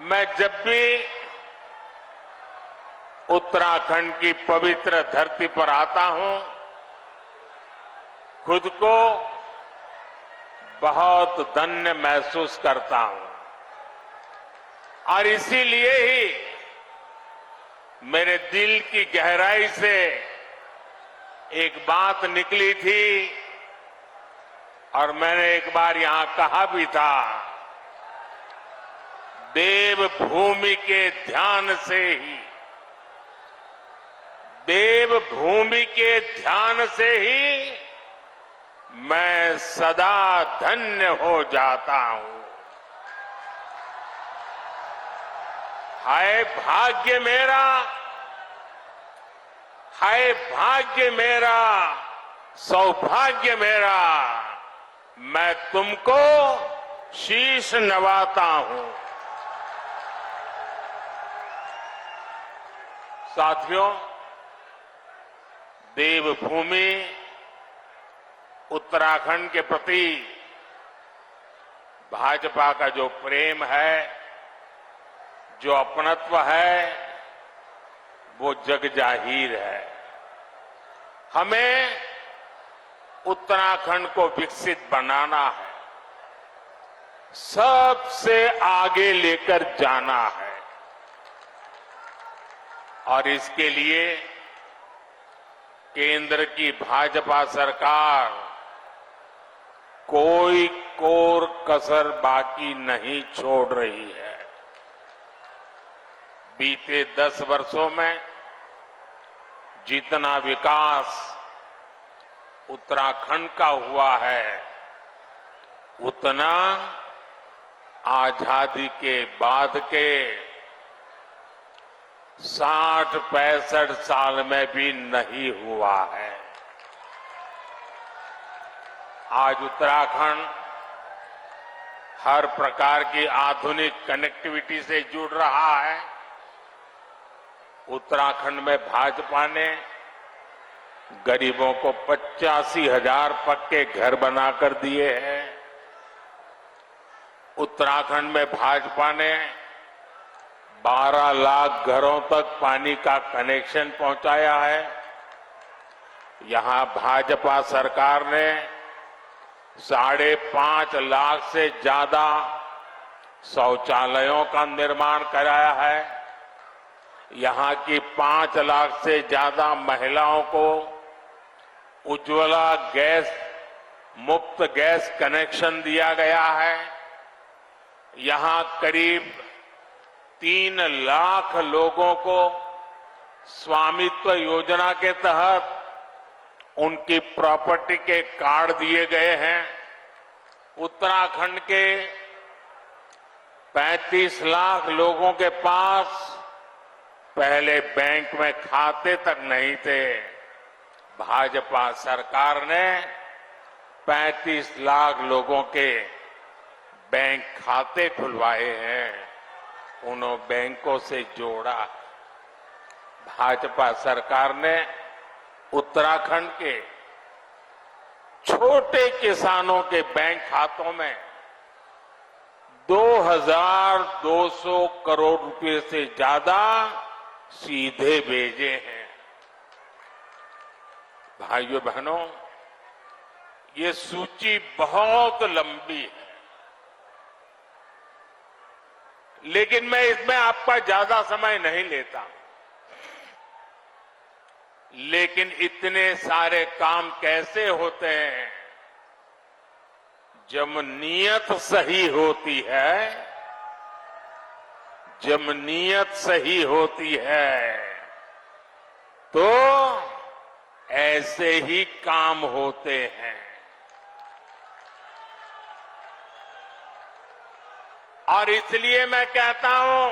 मैं जब भी उत्तराखंड की पवित्र धरती पर आता हूं, खुद को बहुत धन्य महसूस करता हूं और इसीलिए ही मेरे दिल की गहराई से एक बात निकली थी और मैंने एक बार यहां कहा भी था, देवभूमि के ध्यान से ही, देवभूमि के ध्यान से ही मैं सदा धन्य हो जाता हूं। हाय भाग्य मेरा, हाय भाग्य मेरा, सौभाग्य मेरा, मैं तुमको शीश नवाता हूं। साथियों, देवभूमि उत्तराखंड के प्रति भाजपा का जो प्रेम है, जो अपनत्व है, वो जग जाहिर है। हमें उत्तराखंड को विकसित बनाना है, सबसे आगे लेकर जाना है और इसके लिए केंद्र की भाजपा सरकार कोई कोर कसर बाकी नहीं छोड़ रही है। बीते 10 वर्षों में जितना विकास उत्तराखंड का हुआ है, उतना आजादी के बाद के 60-65 साल में भी नहीं हुआ है। आज उत्तराखंड हर प्रकार की आधुनिक कनेक्टिविटी से जुड़ रहा है। उत्तराखंड में भाजपा ने गरीबों को 85,000 पक्के घर बनाकर दिए हैं। उत्तराखंड में भाजपा ने 12 लाख घरों तक पानी का कनेक्शन पहुंचाया है। यहां भाजपा सरकार ने 5.5 लाख से ज्यादा शौचालयों का निर्माण कराया है। यहां की 5 लाख से ज्यादा महिलाओं को उज्ज्वला गैस मुफ्त गैस कनेक्शन दिया गया है। यहां करीब 3 लाख लोगों को स्वामित्व योजना के तहत उनकी प्रॉपर्टी के कार्ड दिए गए हैं। उत्तराखंड के 35 लाख लोगों के पास पहले बैंक में खाते तक नहीं थे। भाजपा सरकार ने 35 लाख लोगों के बैंक खाते खुलवाए हैं, उन्होंने बैंकों से जोड़ा। भाजपा सरकार ने उत्तराखंड के छोटे किसानों के बैंक खातों में 2,200 करोड़ रुपए से ज्यादा सीधे भेजे हैं। भाइयों बहनों, ये सूची बहुत लंबी है, लेकिन मैं इसमें आपका ज्यादा समय नहीं लेता। लेकिन इतने सारे काम कैसे होते हैं? जब नीयत सही होती है, जब नीयत सही होती है तो ऐसे ही काम होते हैं। और इसलिए मैं कहता हूं,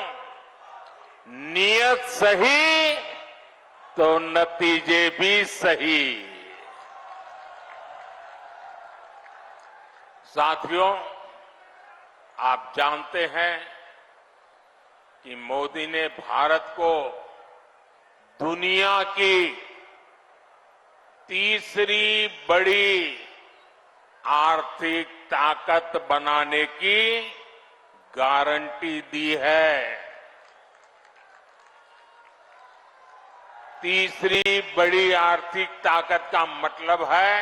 नीयत सही तो नतीजे भी सही। साथियों, आप जानते हैं कि मोदी ने भारत को दुनिया की तीसरी बड़ी आर्थिक ताकत बनाने की गारंटी दी है। तीसरी बड़ी आर्थिक ताकत का मतलब है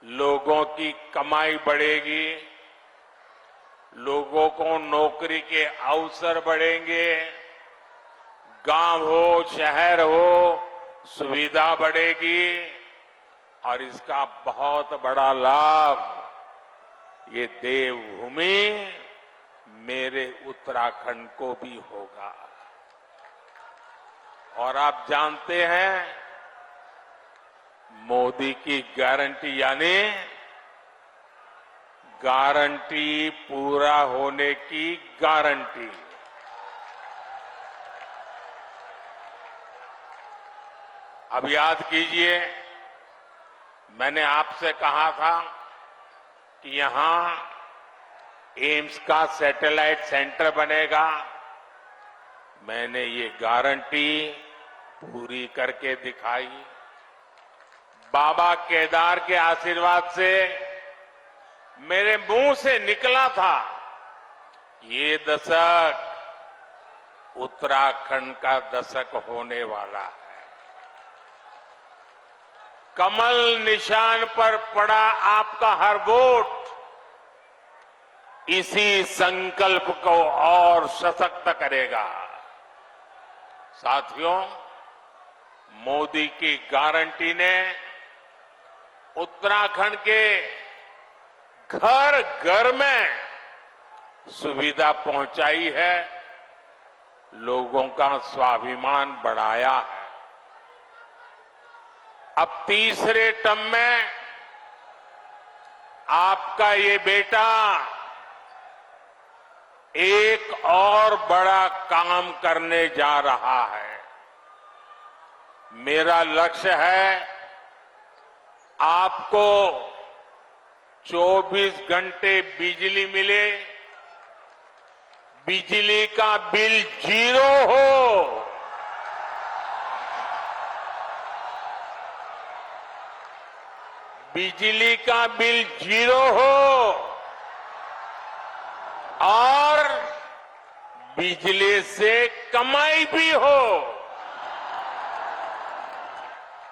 लोगों की कमाई बढ़ेगी, लोगों को नौकरी के अवसर बढ़ेंगे, गांव हो शहर हो सुविधा बढ़ेगी और इसका बहुत बड़ा लाभ ये देवभूमि मेरे उत्तराखंड को भी होगा। और आप जानते हैं मोदी की गारंटी यानी गारंटी पूरा होने की गारंटी। अब याद कीजिए, मैंने आपसे कहा था कि यहां एम्स का सैटेलाइट सेंटर बनेगा। मैंने ये गारंटी पूरी करके दिखाई। बाबा केदार के आशीर्वाद से मेरे मुंह से निकला था, ये दशक उत्तराखंड का दशक होने वाला है। कमल निशान पर पड़ा आपका हर वोट इसी संकल्प को और सशक्त करेगा। साथियों, मोदी की गारंटी ने उत्तराखंड के घर घर में सुविधा पहुंचाई है, लोगों का स्वाभिमान बढ़ाया है। अब तीसरे टर्म में आपका ये बेटा एक और बड़ा काम करने जा रहा है। मेरा लक्ष्य है आपको 24 घंटे बिजली मिले, बिजली का बिल 0 हो, बिजली का बिल 0 हो और बिजली से कमाई भी हो।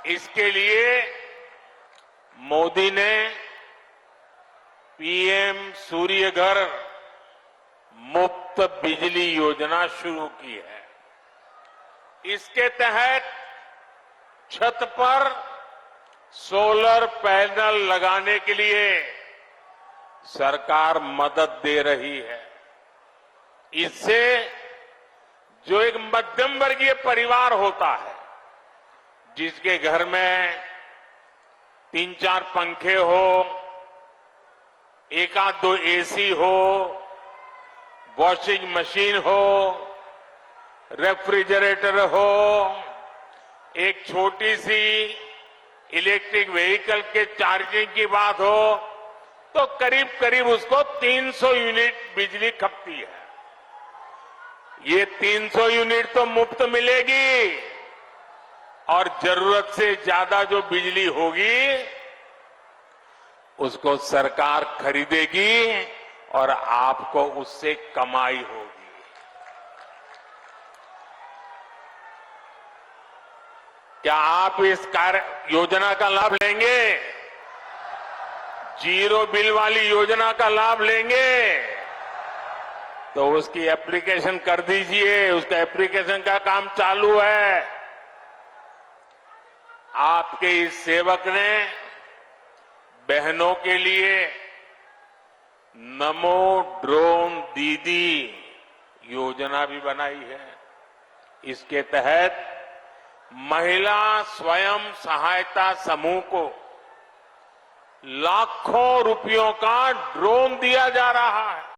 इसके लिए मोदी ने पीएम सूर्य घर मुफ्त बिजली योजना शुरू की है। इसके तहत छत पर सोलर पैनल लगाने के लिए सरकार मदद दे रही है। इससे जो एक मध्यम वर्गीय परिवार होता है, जिसके घर में 3-4 पंखे हो, 1-2 एसी हो, वॉशिंग मशीन हो, रेफ्रिजरेटर हो, एक छोटी सी इलेक्ट्रिक व्हीकल के चार्जिंग की बात हो, तो करीब करीब उसको 300 यूनिट बिजली खपती है। ये 300 यूनिट तो मुफ्त मिलेगी और जरूरत से ज्यादा जो बिजली होगी उसको सरकार खरीदेगी और आपको उससे कमाई होगी। क्या आप इस योजना का लाभ लेंगे? 0 बिल वाली योजना का लाभ लेंगे? तो उसकी एप्लीकेशन कर दीजिए। उसका एप्लीकेशन का काम चालू है। आपके इस सेवक ने बहनों के लिए नमो ड्रोन दीदी योजना भी बनाई है। इसके तहत महिला स्वयं सहायता समूह को लाखों रुपयों का ड्रोन दिया जा रहा है।